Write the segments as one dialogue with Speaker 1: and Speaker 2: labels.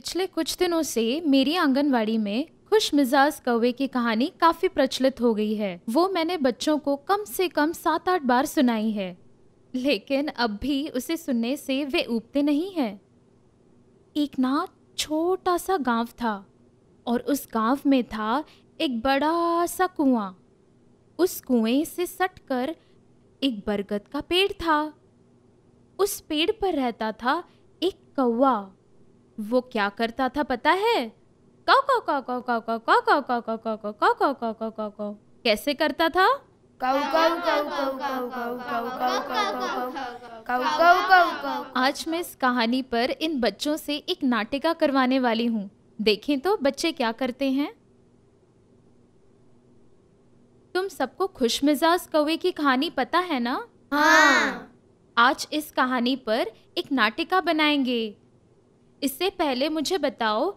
Speaker 1: पिछले कुछ दिनों से मेरी आंगनवाड़ी में खुश मिजाज कौवे की कहानी काफी प्रचलित हो गई है। वो मैंने बच्चों को कम से कम 7-8 बार सुनाई है, लेकिन अब भी उसे सुनने से वे ऊबते नहीं हैं। एक ना छोटा सा गांव था और उस गांव में था एक बड़ा सा कुआं। उस कुएं से सटकर एक बरगद का पेड़ था। उस पेड़ पर रहता था एक कौवा। वो क्या करता था पता है? काऊ काऊ काऊ काऊ काऊ काऊ काऊ काऊ काऊ काऊ काऊ काऊ काऊ काऊ काऊ काऊ काऊ। कैसे करता था?
Speaker 2: काऊ काऊ काऊ काऊ काऊ काऊ काऊ काऊ काऊ काऊ काऊ काऊ काऊ।
Speaker 1: आज मैं इस कहानी पर इन बच्चों से एक नाटिका करवाने वाली हूँ। देखें तो बच्चे क्या करते हैं। तुम सबको खुशमिजाज कौवे की कहानी पता है ना?
Speaker 2: हाँ।
Speaker 1: आज इस कहानी पर एक नाटिका बनाएंगे। इससे पहले मुझे बताओ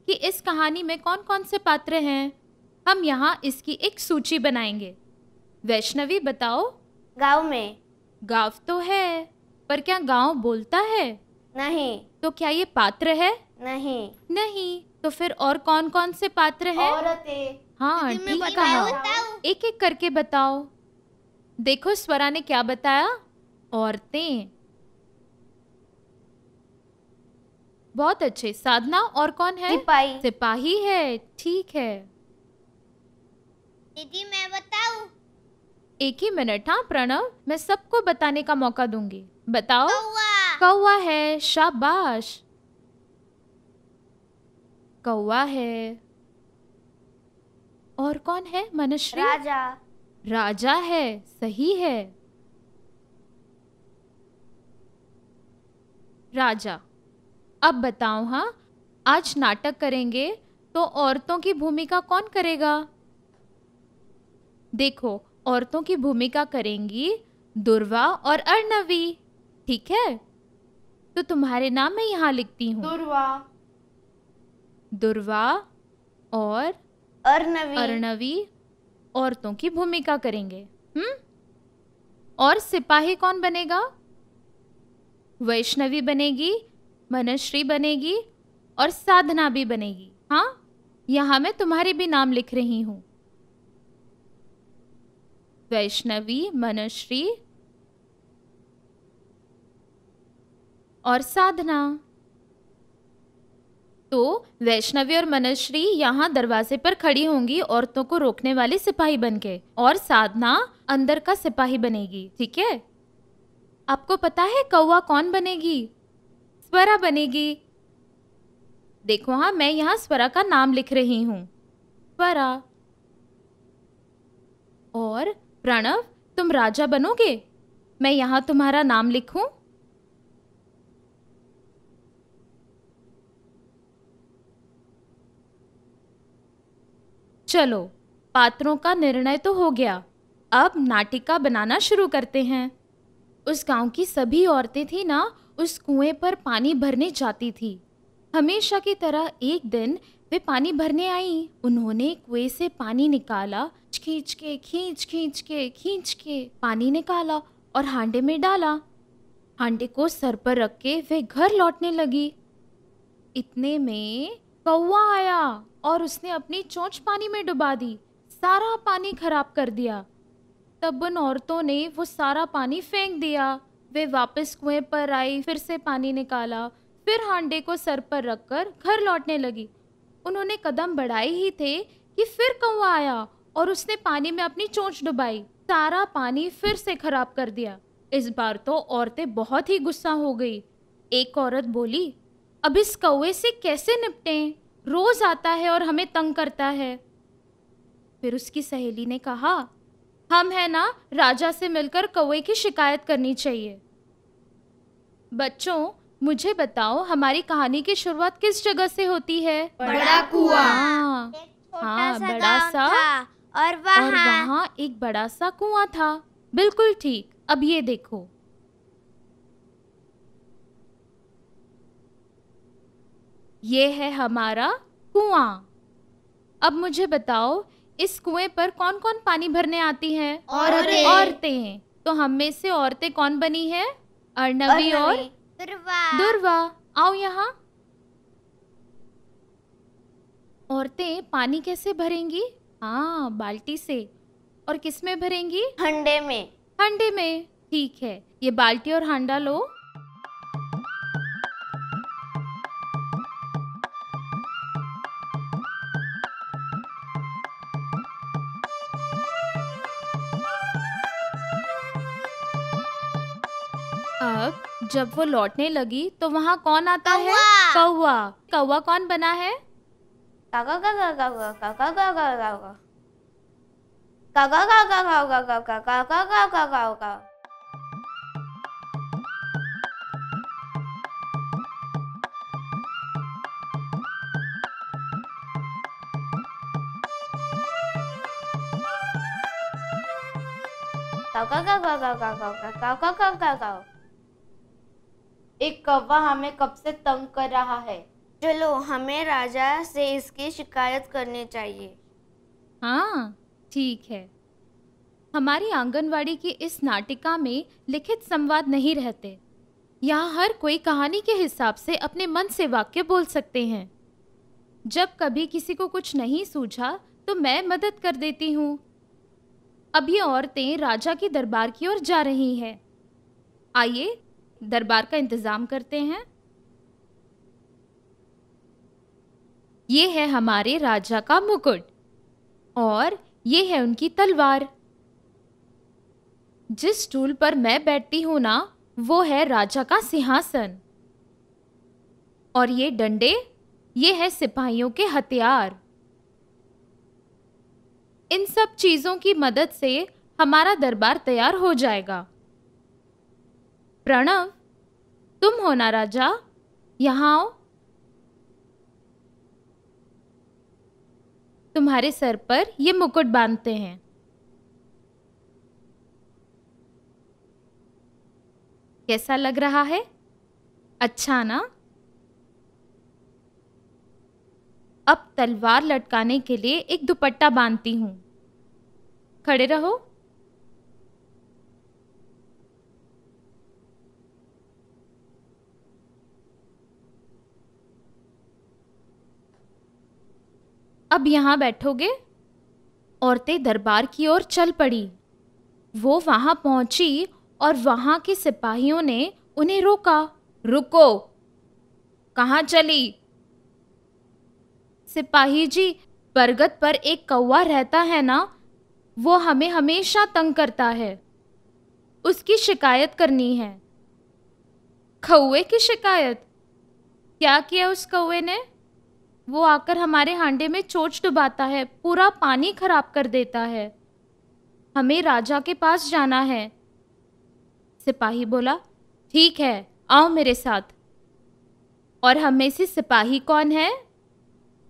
Speaker 1: कि इस कहानी में कौन कौन से पात्र हैं। हम यहाँ इसकी एक सूची बनाएंगे। वैष्णवी बताओ।
Speaker 2: गाँव में।
Speaker 1: गाँव तो है, पर क्या गाँव बोलता है?
Speaker 2: नहीं।
Speaker 1: तो क्या ये पात्र है?
Speaker 2: नहीं।
Speaker 1: नहीं। तो फिर और कौन कौन से पात्र हैं?
Speaker 2: औरतें।
Speaker 1: हाँ, ठीक कहा। एक एक करके बताओ। देखो स्वरा ने क्या बताया? औरतें। बहुत अच्छे। साधना, और कौन है?
Speaker 2: सिपाही।
Speaker 1: सिपाही है, ठीक है।
Speaker 3: दीदी मैं बताऊं?
Speaker 1: एक ही मिनट। हाँ प्रणव, मैं सबको बताने का मौका दूंगी। बताओ।
Speaker 3: कौवा।
Speaker 1: कौवा है, शाबाश। कौवा है। और कौन है? मनश्री।
Speaker 2: राजा।
Speaker 1: राजा है, सही है। राजा। अब बताओ। हाँ, आज नाटक करेंगे तो औरतों की भूमिका कौन करेगा? देखो, औरतों की भूमिका करेंगी दुर्वा और अर्णवी, ठीक है? तो तुम्हारे नाम मैं यहाँ लिखती हूँ।
Speaker 2: दुर्वा।
Speaker 1: दुर्वा और अर्णवी औरतों की भूमिका करेंगे। और सिपाही कौन बनेगा? वैष्णवी बनेगी, मनश्री बनेगी और साधना भी बनेगी। हाँ, यहाँ मैं तुम्हारे भी नाम लिख रही हूँ। वैष्णवी, मनश्री और साधना। तो वैष्णवी और मनश्री यहाँ दरवाजे पर खड़ी होंगी औरतों को रोकने वाले सिपाही बनके, और साधना अंदर का सिपाही बनेगी, ठीक है? आपको पता है कौवा कौन बनेगी? स्वरा बनेगी। देखो, हाँ, मैं यहाँ स्वरा का नाम लिख रही हूँ। स्वरा। और प्रणव, तुम राजा बनोगे। मैं यहाँ तुम्हारा नाम लिखूं। चलो, पात्रों का निर्णय तो हो गया। अब नाटिका बनाना शुरू करते हैं। उस गांव की सभी औरतें थी ना, उस कुएं पर पानी भरने जाती थी। हमेशा की तरह एक दिन वे पानी भरने आई। उन्होंने कुएं से पानी निकाला, खींच के पानी निकाला और हांडे में डाला। हांडे को सर पर रख के वे घर लौटने लगी। इतने में कौवा आया और उसने अपनी चोंच पानी में डुबा दी। सारा पानी खराब कर दिया। तब उन औरतों ने वो सारा पानी फेंक दिया। वे वापस कुएं पर आई, फिर से पानी निकाला, फिर हांडे को सर पर रखकर घर लौटने लगी। उन्होंने कदम बढ़ाए ही थे कि फिर कौवा आया और उसने पानी में अपनी चोंच डुबाई। सारा पानी फिर से खराब कर दिया। इस बार तो औरतें बहुत ही गुस्सा हो गई। एक औरत बोली, अब इस कौवे से कैसे निपटें? रोज आता है और हमें तंग करता है। फिर उसकी सहेली ने कहा, हम है ना, राजा से मिलकर कौवे की शिकायत करनी चाहिए। बच्चों, मुझे बताओ, हमारी कहानी की शुरुआत किस जगह से होती है?
Speaker 2: बड़ा कुआं।
Speaker 1: हाँ, हाँ, बड़ा सा
Speaker 3: और
Speaker 1: वहाँ एक बड़ा सा कुआं था। बिल्कुल ठीक। अब ये देखो, ये है हमारा कुआं। अब मुझे बताओ, इस कुएं पर कौन कौन पानी भरने आती हैं?
Speaker 2: औरतें।
Speaker 1: औरतें। तो हम में से औरतें कौन बनी है? अर्णवी और
Speaker 3: दुर्वा।
Speaker 1: दुर्वा। आओ यहाँ। औरतें पानी कैसे भरेंगी? हाँ, बाल्टी से। और किस में भरेंगी?
Speaker 2: हंडे में।
Speaker 1: हांडे में। ठीक है, ये बाल्टी और हांडा लो। अब जब वो लौटने लगी तो वहाँ कौन आता है?
Speaker 3: कौवा।
Speaker 1: कौवा। कौवा कौन बना है?
Speaker 2: काका काका काका काका काका काका काका काका काका काका काका काका काका। काका काका काका काका काका काका काका। एक कौवा हमें कब से तंग कर रहा है। चलो हमें राजा से इसकी शिकायत करनी चाहिए।
Speaker 1: हाँ, ठीक है। हमारी आंगनवाड़ी की इस नाटिका में लिखित संवाद नहीं रहते। यहाँ हर कोई कहानी के हिसाब से अपने मन से वाक्य बोल सकते हैं। जब कभी किसी को कुछ नहीं सूझा तो मैं मदद कर देती हूँ। अब ये औरतें राजा की दरबार की ओर जा रही हैं। आइए दरबार का इंतजाम करते हैं। ये है हमारे राजा का मुकुट और ये है उनकी तलवार। जिस स्टूल पर मैं बैठती हूं ना, वो है राजा का सिंहासन। और ये डंडे, ये है सिपाहियों के हथियार। इन सब चीजों की मदद से हमारा दरबार तैयार हो जाएगा। प्रणव, तुम हो ना राजा? यहाँ आओ। तुम्हारे सर पर ये मुकुट बांधते हैं। कैसा लग रहा है? अच्छा ना? अब तलवार लटकाने के लिए एक दुपट्टा बांधती हूं। खड़े रहो। अब यहां बैठोगे? औरतें दरबार की ओर चल पड़ी। वो वहां पहुंची और वहां के सिपाहियों ने उन्हें रोका। रुको, कहाँ चली? सिपाही जी, बरगद पर एक कौवा रहता है ना, वो हमें हमेशा तंग करता है। उसकी शिकायत करनी है। कौवे की शिकायत? क्या किया उस कौवे ने? वो आकर हमारे हांडे में चोंच डुबाता है, पूरा पानी खराब कर देता है। हमें राजा के पास जाना है। सिपाही बोला, ठीक है, आओ मेरे साथ। और हम में से सिपाही कौन है?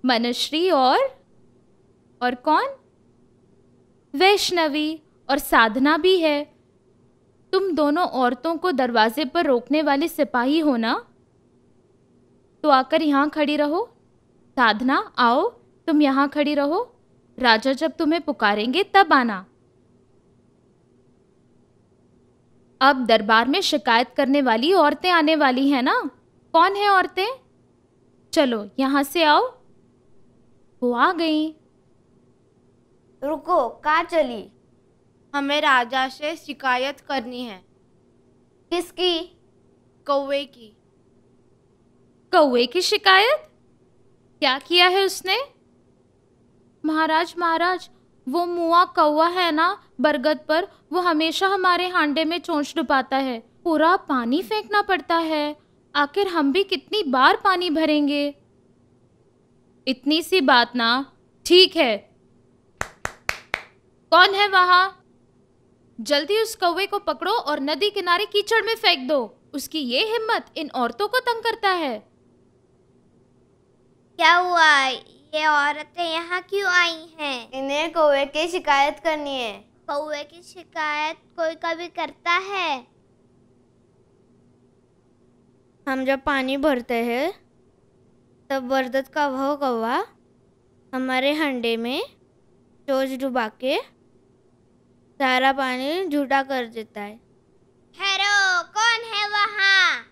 Speaker 1: मनश्री और कौन? वैष्णवी और साधना भी है। तुम दोनों औरतों को दरवाजे पर रोकने वाले सिपाही हो ना? तो आकर यहाँ खड़ी रहो। साधना, आओ, तुम यहाँ खड़ी रहो। राजा जब तुम्हें पुकारेंगे तब आना। अब दरबार में शिकायत करने वाली औरतें आने वाली हैं ना? कौन है औरतें? चलो यहाँ से आओ। वो आ गई।
Speaker 2: रुको, कहाँ चली? हमें राजा से शिकायत करनी है। किसकी? कौवे की।
Speaker 1: कौवे की शिकायत? क्या किया है उसने? महाराज महाराज, वो मुआ कौवा है ना बरगद पर, वो हमेशा हमारे हांडे में चोंच डुबाता है। पूरा पानी फेंकना पड़ता है। आखिर हम भी कितनी बार पानी भरेंगे? इतनी सी बात ना। ठीक है, कौन है वहां? जल्दी उस कौवे को पकड़ो और नदी किनारे कीचड़ में फेंक दो। उसकी ये हिम्मत इन औरतों को तंग करता है।
Speaker 3: क्या हुआ? ये औरतें यहाँ क्यों आई हैं?
Speaker 2: इन्हें कौवे की शिकायत करनी है।
Speaker 3: कौवे की शिकायत कोई कभी करता है?
Speaker 2: हम जब पानी भरते हैं तब बरगद का वह कौवा हमारे हंडे में चोंच डुबा के सारा पानी झूठा कर देता है।
Speaker 3: ठहरो, कौन है वहाँ?